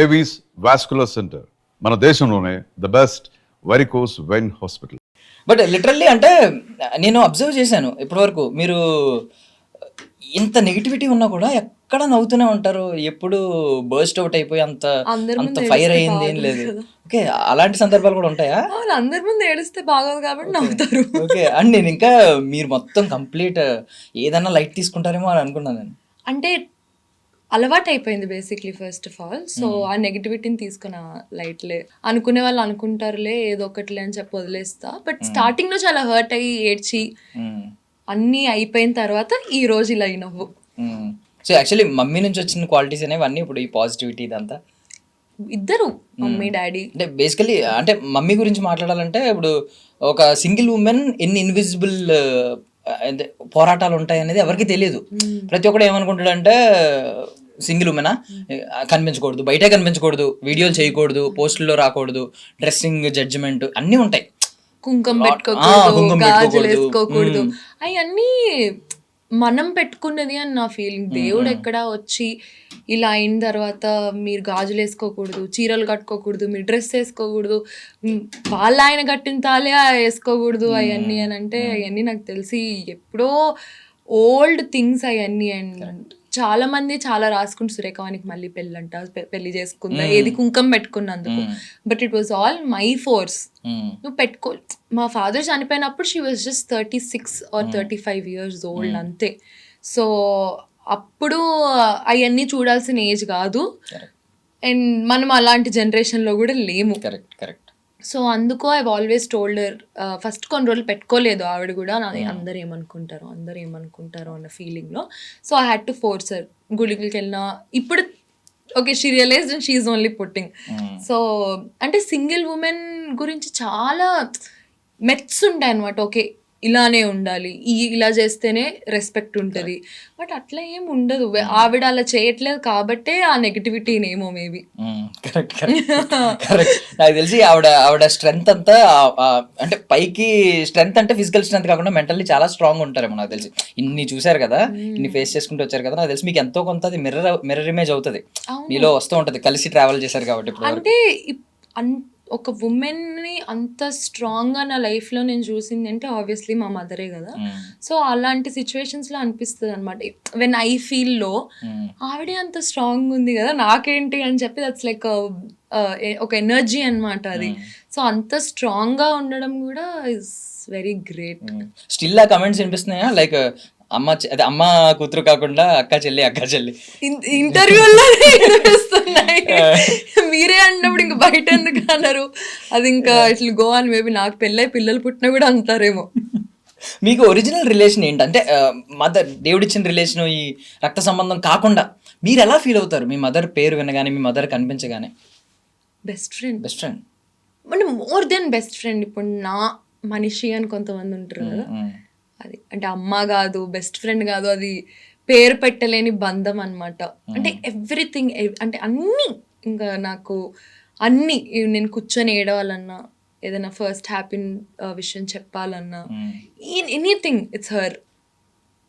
Avis vascular centre మన దేశంలోనే the best varicose vein hospital. But literally అంటే నేను అబ్జర్వ్ చేశాను ఇప్పటివరకు మీరు ఇంత నెగిటివిటీ ఉన్నా కూడా ఎక్కడ నవ్వుతూనే ఉంటారు, ఎప్పుడు బర్స్ట్ అవుట్ అయిపోయి అంత అంత ఫైర్ అయ్యింది ఏం లేదు. ఓకే, అలాంటి సందర్భాలు కూడా ఉంటాయా? అందరి ముందు ఏడిస్తే బాగోదు కాబట్టి నవ్వుతారు. ఓకే, అండ్ నేను ఇంకా మీరు మొత్తం కంప్లీట్ ఏదన్నా లైట్ తీసుకుంటారేమో అని అనుకున్నాను నేను. అంటే అలవాటు అయిపోయింది basically first of all. So ఆ నెగిటివిటీని తీసుకున్న లైట్లే, అనుకునే వాళ్ళు అనుకుంటారులే ఏదో ఒకటిలే అని చెప్పి వదిలేస్తా. బట్ స్టార్టింగ్ లో చాలా హర్ట్ అయ్యి ఏడ్చి అన్నీ అయిపోయిన తర్వాత ఈ రోజు ఇలా నవ్వు. సో యాక్చువల్లీ మమ్మీ నుంచి వచ్చిన క్వాలిటీస్ అనేవి అన్నీ ఇప్పుడు ఈ పాజిటివిటీ ఇదంతా ఇద్దరు మమ్మీ డాడీ. అంటే బేసికలీ అంటే మమ్మీ గురించి మాట్లాడాలంటే ఇప్పుడు ఒక సింగిల్ ఉమెన్ ఎన్ని ఇన్విజిబుల్ పోరాటాలు ఉంటాయి అనేది ఎవరికి తెలియదు. ప్రతి ఒక్కడు ఏమనుకుంటాడంటే సింగిల్ ఉమెనా, కనిపించకూడదు, బయటే కనిపించకూడదు, వీడియోలు చేయకూడదు, పోస్టుల్లో రాకూడదు, డ్రెస్సింగ్ జడ్జిమెంట్ అన్నీ ఉంటాయి, కుంకుమ పెట్టుకోకూడదు, గాజులు వేసుకోకూడదు, అవన్నీ మనం పెట్టుకున్నది అని నా ఫీలింగ్. దేవుడు ఎక్కడ వచ్చి ఇలా అయిన తర్వాత మీరు గాజులు వేసుకోకూడదు, చీరలు కట్టుకోకూడదు, మీరు డ్రెస్ వేసుకోకూడదు, వాళ్ళ ఆయన కట్టిన తాలే వేసుకోకూడదు అవన్నీ అని అంటే, అవన్నీ నాకు తెలిసి ఎప్పుడో ఓల్డ్ థింగ్స్ అవన్నీ. అండ్ చాలా మంది చాలా రాసుకుంటూ సురేఖవానికి మళ్ళీ పెళ్ళంట, పెళ్లి చేసుకుందా, ఏది కుంకం పెట్టుకున్నందుకు. But it was all my force. నువ్వు పెట్టుకో, మా ఫాదర్ చనిపోయినప్పుడు she was just 36 or 35 years old అంతే. సో అప్పుడు అవన్నీ చూడాల్సిన ఏజ్ కాదు. అండ్ మనం అలాంటి జనరేషన్లో కూడా లేము. Correct correct. సో అందుకో ఐ ఆల్వేస్ టోల్డర్, ఫస్ట్ కొన్ని రోజులు పెట్టుకోలేదు ఆవిడ కూడా, అందరు ఏమనుకుంటారు అన్న ఫీలింగ్లో. So I had to force her. గుడికి వెళ్ళినా ఇప్పుడు okay she realised and she is only putting. So అంటే సింగిల్ ఉమెన్ గురించి చాలా మెట్స్ ఉంటాయి అనమాట. ఓకే ఇలానే ఉండాలి, ఇలా చేస్తేనే రెస్పెక్ట్ ఉంటుంది. బట్ అట్లా ఏం ఉండదు. ఆవిడ అలా చేయట్లేదు కాబట్టే ఆ నెగిటివిటీనేమో మేబీ. Correct correct. నాకు తెలిసి ఆవిడ స్ట్రెంగ్త్ అంతా అంటే పైకి స్ట్రెంగ్త్ అంటే ఫిజికల్ స్ట్రెంగ్త్ కాకుండా మెంటల్లీ చాలా స్ట్రాంగ్ ఉంటారేమో నాకు తెలిసి. ఇన్ని చూసారు కదా, ఇన్ని ఫేస్ చేసుకుంటూ వచ్చారు కదా, నాకు తెలిసి మీకు ఎంతో కొంత అది మిర్రర్ ఇమేజ్ అవుతుంది, మీలో వస్తూ ఉంటుంది, కలిసి ట్రావెల్ చేశారు కాబట్టి. ఇప్పుడు అంటే ఒక ఉమెన్ని అంత స్ట్రాంగ్గా నా లైఫ్లో నేను చూసింది అంటే ఆబ్వియస్లీ మా మదరే కదా. సో అలాంటి సిచ్యువేషన్స్లో అనిపిస్తుంది అనమాట, వెన్ ఐ ఫీల్ లో ఆవిడే అంత స్ట్రాంగ్ ఉంది కదా నాకేంటి అని చెప్పి, దట్స్ లైక్ ఒక ఎనర్జీ అనమాట అది. సో అంత స్ట్రాంగ్గా ఉండడం కూడా ఇస్ వెరీ గ్రేట్. స్టిల్ ఆ కమెంట్స్ వినిపిస్తున్నాయా, లైక్ అమ్మ కూతురు కాకుండా అక్క చెల్లి ఇంటర్వ్యూలో వినిపిస్తున్నాయి. మీరే అన్నప్పుడు ఇంకా బయట ఎందుకు అన్నారు, అది ఇంకా ఇట్లా గో అని. మేబీ నాకు పెళ్ళై పిల్లలు పుట్టినా కూడా అంటారేమో. మీకు ఒరిజినల్ రిలేషన్ ఏంటంటే మదర్ దేవుడిచ్చిన రిలేషన్, ఈ రక్త సంబంధం కాకుండా మీరు ఎలా ఫీల్ అవుతారు మీ మదర్ పేరు వినగానే, మీ మదర్ కనిపించగానే? బెస్ట్ ఫ్రెండ్ అంటే మోర్ దెన్ బెస్ట్ ఫ్రెండ్. ఇప్పుడు నా మనిషి అని కొంతమంది ఉంటారు కదా, అది అంటే అమ్మ కాదు, బెస్ట్ ఫ్రెండ్ కాదు, అది పేరు పెట్టలేని బంధం అనమాట. అంటే ఎవ్రీథింగ్, అంటే అన్నీ, ఇంకా నాకు అన్నీ, నేను కూర్చొని ఏడవాలన్నా, ఏదైనా ఫస్ట్ హ్యాపీ విషయం చెప్పాలన్నా, anything it's her.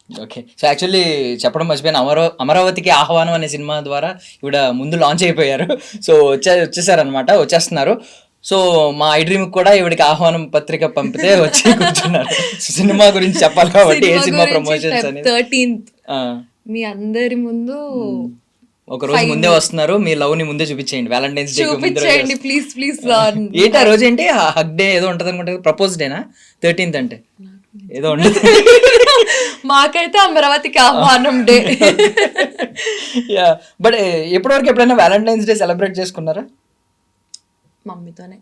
Okay, so actually చెప్పడం మర్చిపోయాను, అమరావతికి ఆహ్వానం అనే సినిమా ద్వారా ఇవిడ ముందు లాంచ్ అయిపోయారు. సో వచ్చేసారనమాట, వచ్చేస్తున్నారు. సో మా ఐ డ్రీమ్ కూడా ఇవిడికి ఆహ్వానం పత్రిక పంపితే వచ్చి కూర్చున్నారు. సినిమా గురించి చెప్పాలి కాబట్టి ఏ సినిమా ప్రమోషన్స్ అనేది 13th మీ అందరి ముందు ఒక రోజు ముందే వస్తున్నారు. మీ లవ్ ని ముందే చూపించేయండి, వ్యాలంటైన్స్ డే చూపించండి ప్లీజ్ ప్లీజ్. ఏంటి ఆ రోజు ఏంటి, హగ్ డే ఏదో ఉంటది అనుకుంటే, ప్రపోజ్ డేనా 13th అంటే ఏదో ఉంటుంది. మాకైతే అమరావతికి ఆహ్వానం డే. యా, బట్ ఎప్పటివరకు ఎప్పుడైనా వ్యాలంటైన్స్ డే సెలబ్రేట్ చేసుకున్నారా? మమ్మీతోనే.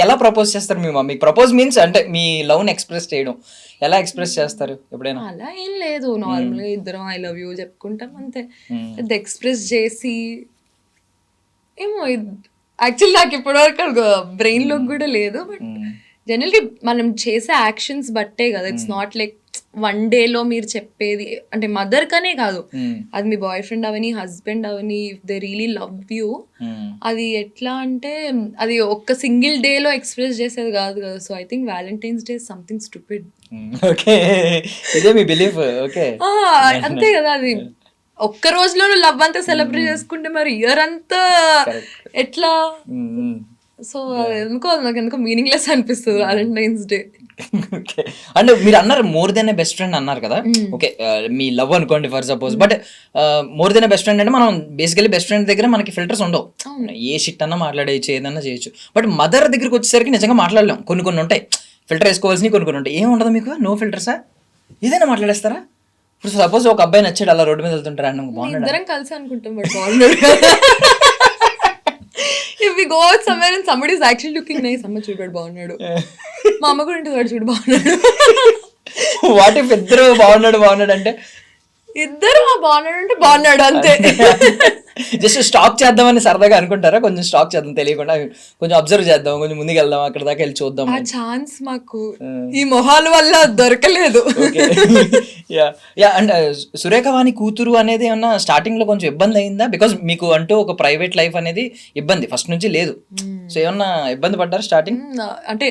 ఎలా ప్రపోజ్ చేస్తారు మీ మమ్మీ? ప్రపోజ్ మీన్స్ అంటే మీ లవ్ ని ఎక్స్ప్రెస్ చేయడం, ఎలా ఎక్స్ప్రెస్ చేస్తారు ఎప్పుడైనా? అలా ఏం లేదు, నార్మల్ గా ఇద్దరం ఐ లవ్ యూ చెప్పుకుంటాం అంతే. అది ఎక్స్ప్రెస్ చేసి ఏమో, యాక్చువల్లీ నాకు ఇప్పటివరకు బ్రెయిన్ లో కూడా లేదు. బట్ జనరల్గా మనం చేసే యాక్షన్స్ బట్టే కదా, ఇట్స్ నాట్ లైక్ వన్ డేలో మీరు చెప్పేది. అంటే మదర్ కనే కాదు, అది మీ బాయ్ ఫ్రెండ్ అవని, హస్బెండ్ అవని, if they really love you, అది ఎట్లా అంటే అది ఒక్క సింగిల్ డేలో ఎక్స్ప్రెస్ చేసేది కాదు కదా. So I think Valentine's day something stupid. Okay, ఇదే మీ బిలీఫ్? ఓకే, అంతే కదా. అది ఒక్క రోజులో లవ్ అంతా సెలబ్రేట్ చేసుకుంటే మరి ఇయర్ అంతా ఎట్లా? సో నాకు ఎందుకో మీనింగ్లెస్ అనిపిస్తుంది వ్యాలంటైన్స్ డే. ఓకే, అంటే మీరు అన్నారు మోర్ దెన్ ఏ బెస్ట్ ఫ్రెండ్ అన్నారు కదా. ఓకే, మీ లవ్ అనుకోండి for suppose, but more than A best friend అంటే మనం బేసికలీ బెస్ట్ ఫ్రెండ్ దగ్గర మనకి ఫిల్టర్స్ ఉండవు, ఏ షిట్ అన్నా మాట్లాడేయచ్చు, ఏదన్నా చేయొచ్చు. బట్ మదర్ దగ్గరికి వచ్చేసరికి నిజంగా మాట్లాడలేం, కొన్ని ఉంటాయి ఫిల్టర్ వేసుకోవాల్సినవి, కొన్ని ఉంటాయి. ఏమి ఉండదు మీకు, నో ఫిల్టర్సా, ఏదైనా మాట్లాడేస్తారా? ఇప్పుడు సపోజ్ ఒక అబ్బాయి నచ్చాడు, అలా రోడ్డు మీద వెళ్తుంటారు అండ్ బాగున్నాడు, ఇద్దరం కలిసి అనుకుంటాం బట్ బాగున్నాడు. If we go out somewhere and somebody is actually looking nice, అమ్మ చూడు బాగున్నాడు, మా అమ్మ కూడా ఇంటి చూడు బాగున్నాడు. వాట్ ఇఫ్ ఇద్దరు బాగున్నాడు అంటే ఇద్దరు బాగున్నాడు అంటే బాగున్నాడు అంతే. జస్ట్ స్టాక్ చేద్దామని సరదాగా అనుకుంటారా? కొంచెం స్టాక్ చేద్దాం, తెలియకుండా కొంచెం అబ్జర్వ్ చేద్దాం, కొంచెం ముందుకు వెళ్దాం, అక్కడ దాకా వెళ్ళి చూద్దాం. ఆ ఛాన్స్ మాకు ఈ మొహాల వల్ల దొరకలేదు. అండ్ సురేఖవాణి కూతురు అనేది ఏమన్నా స్టార్టింగ్ లో కొంచెం ఇబ్బంది అయిందా? బికాస్ మీకు అంటూ ఒక ప్రైవేట్ లైఫ్ అనేది ఇబ్బంది ఫస్ట్ నుంచి లేదు, సో ఏమన్నా ఇబ్బంది పడ్డారు స్టార్టింగ్? అంటే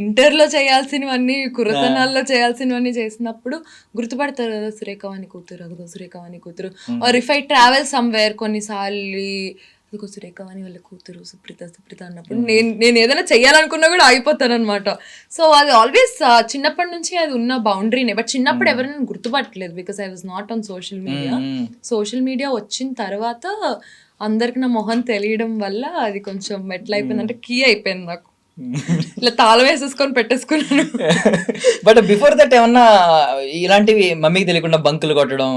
ఇంటర్లో చేయాల్సినవన్నీ, కుర్రతనాల్లో చేయాల్సినవన్నీ చేసినప్పుడు గుర్తుపడతారు కదా, సురేఖవాణి కూతురు, అదిగో సురేఖవాణి కూతురు. Are if I travel somewhere కొన్నిసార్లు, అదిగో సురేఖవాణి వాళ్ళ కూతురు సుప్రీత అన్నప్పుడు నేను ఏదైనా చెయ్యాలనుకున్నా కూడా ఆగిపోతాను అనమాట. సో అది ఆల్వేస్ చిన్నప్పటి నుంచి అది ఉన్న బౌండరీనే. బట్ చిన్నప్పుడు ఎవరైనా గుర్తుపట్టలేదు, because I was not on social media. Social media వచ్చిన తర్వాత అందరికి నా మొహం తెలియడం వల్ల అది కొంచెం ఎట్లా అయిపోయిందంటే కీ అయిపోయింది నాకు, ఇలా తాళం వేసేసుకొని పెట్టేసుకున్నాను. బట్ బిఫోర్ దట్ ఏమన్నా ఇలాంటివి మమ్మీకి తెలియకుండా బంకులు కొట్టడం,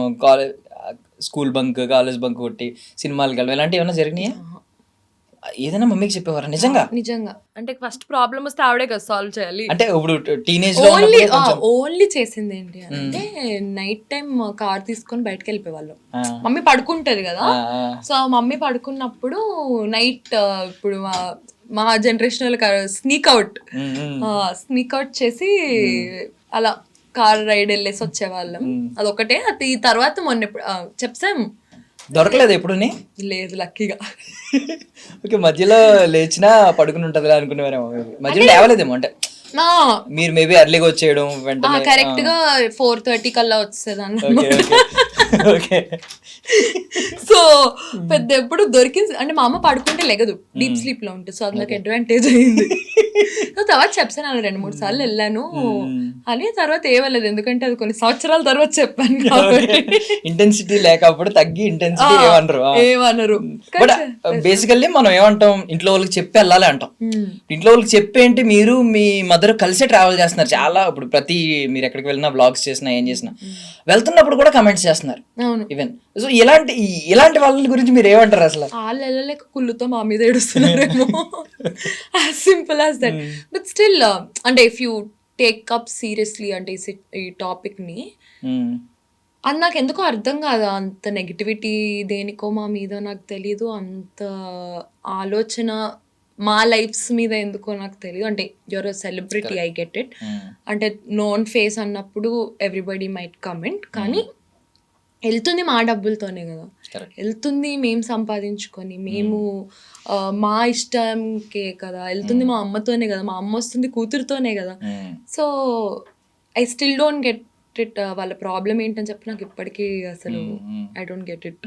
స్కూల్ బంక్, కాలేజ్ బంక్ కొట్టి సినిమాలకు వెళ్ళడం, ఇలాంటివి ఏమన్నా జరిగినాయా? ఏదైనా మమ్మీకి చెప్పేవారా నిజంగా? అంటే ఫస్ట్ ప్రాబ్లమ్ వస్తే ఆవిడే కదా సాల్వ్ చేయాలి. అంటే ఇప్పుడు టీనేజ్ లో ఓన్లీ చేసింది ఏంటి అంటే నైట్ టైం కార్ తీసుకొని బయటకు వెళ్ళిపోయేవాళ్ళం. మమ్మీ పడుకుంటది కదా, సో మమ్మీ పడుకున్నప్పుడు నైట్ ఇప్పుడు మా జనరేషన్ స్నీక్ అవుట్ చేసి అలా కార్ రైడ్ వెళ్ళేసి వచ్చేవాళ్ళం. అదొకటే. అది తర్వాత మొన్న చెప్పాము, దొరకలేదు ఎప్పుడు? లేదు లక్కీగా. ఓకే, మధ్యలో లేచినా పడుకుని ఉంటది అనుకునేవారేమో, మధ్యలో లేవలేదేమో. అంటే మీరు మేబీ ఎర్లీగా వచ్చేయడం, వెంటనే కరెక్ట్ గా 4:30 కల్లా వచ్చేదాన్ని. సో పెద్ద ఎప్పుడు దొరికింది అంటే మా అమ్మ పడుకుంటే లెగదు, డీప్ స్లీప్ లో ఉంటుంది. సో అది నాకు అడ్వాంటేజ్ అయింది. సో తర్వాత చెప్పాను 2-3 సార్లు వెళ్ళాను అని. తర్వాత ఏమలేదు, ఎందుకంటే అది కొన్ని సంవత్సరాల తర్వాత చెప్పాను కాబట్టి. ఇంటెన్సిటీ లేకపోతే తగ్గి ఇంటెన్సిటీ ఏమనరు. బట్ బేసికల్లీ మనం ఏమంటాం, ఇంట్లో వాళ్ళకి చెప్పి వెళ్ళాలి అంటాం. ఇంట్లో వాళ్ళకి చెప్పేంటి, మీరు మీ మదర్ కలిసే ట్రావెల్ చేస్తున్నారు చాలా. ఇప్పుడు ప్రతి మీరు ఎక్కడికి వెళ్ళినా, బ్లాగ్స్ చేసినా, ఏం చేసినా వెళ్తున్నప్పుడు కూడా కమెంట్స్ చేస్తున్నారు ఈవెన్. సో ఇలాంటి వాళ్ళ గురించి మీరు ఏమంటారు అసలు? వాళ్ళు వెళ్ళలేక కుళ్ళుతో మా మీద ఏడుస్తున్నారేమో, as simple as that. But still అంటే if you take up seriously అంటే ఈ టాపిక్ ని, అది నాకు ఎందుకో అర్థం కాదు. అంత నెగిటివిటీ దేనికో మా మీద నాకు తెలీదు, అంత ఆలోచన మా లైఫ్స్ మీద ఎందుకో నాకు తెలియదు. అంటే your a celebrity, I get it. అంటే నోన్ ఫేస్ అన్నప్పుడు ఎవ్రీబడి మైట్ కమెంట్, కానీ వెళ్తుంది మా డబ్బులతోనే కదా, వెళ్తుంది మేము సంపాదించుకొని, మేము మా ఇష్టంకే కదా వెళ్తుంది, మా అమ్మతోనే కదా, మా అమ్మ వస్తుంది కూతురుతోనే కదా. So I still don't get it. వాళ్ళ ప్రాబ్లం ఏంటని చెప్పి నాకు ఇప్పటికీ అసలు ఐ డోంట్ గెట్ ఇట్.